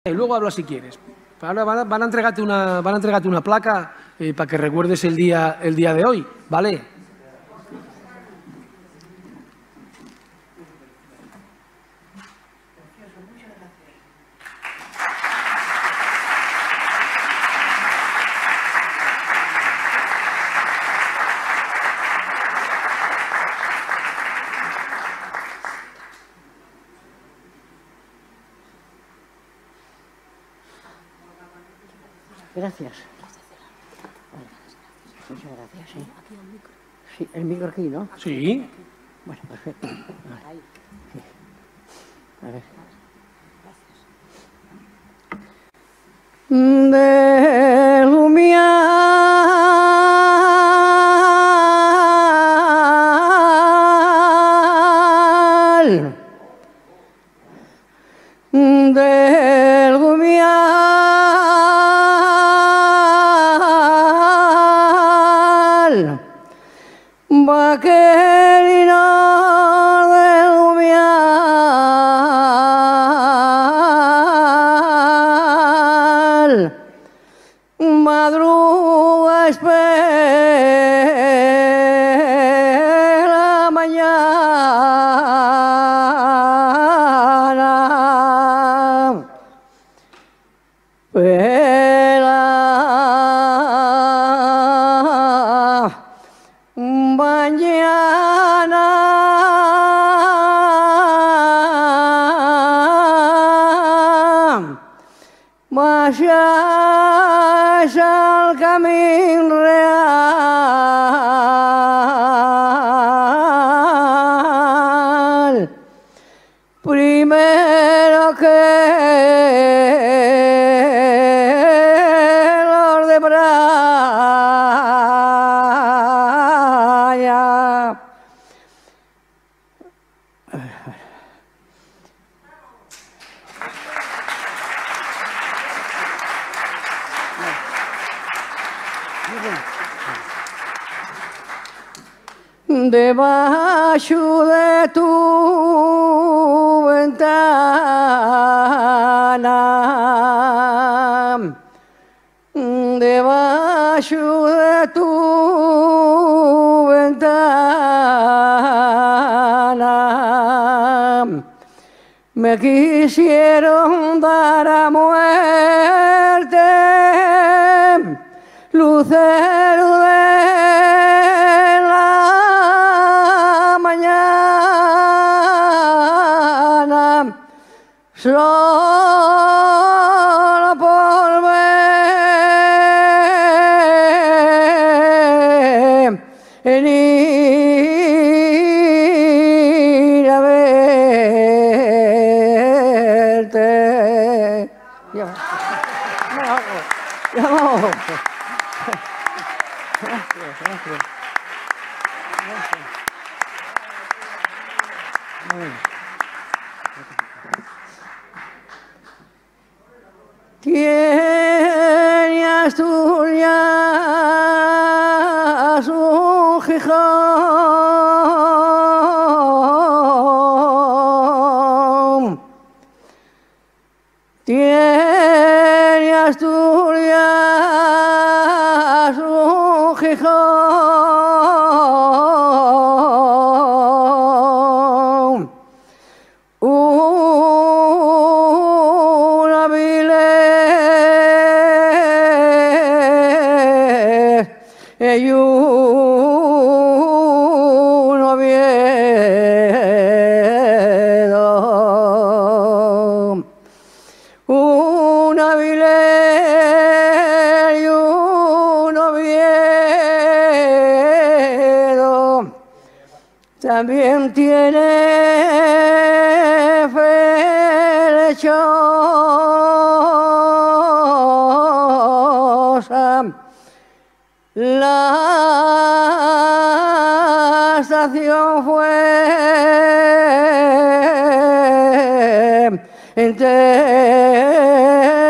Y luego hablas si quieres. Ahora van a entregarte una placa para que recuerdes el día de hoy, ¿vale? Gracias. Muchas gracias. Sí. Sí, el micro aquí, ¿no? Sí. Bueno, perfecto. Vale. Sí. A ver. De Lumial, del Lumial, vaquerino del Lumial, madruga espera mañana, espera mañana, vaya al camino real, primero que los de Braya. Debajo de tu ventana, debajo de tu ventana, me quisieron dar a muerte, lucero de la mañana, solo por venir a verte. Ya vamos. Gracias. Tiene Asturias un Gijón, tiene Asturias un Gijón, una Avilés y un Oviedo, un Avilés y un Oviedo, también tiene flechosa la estación fue entera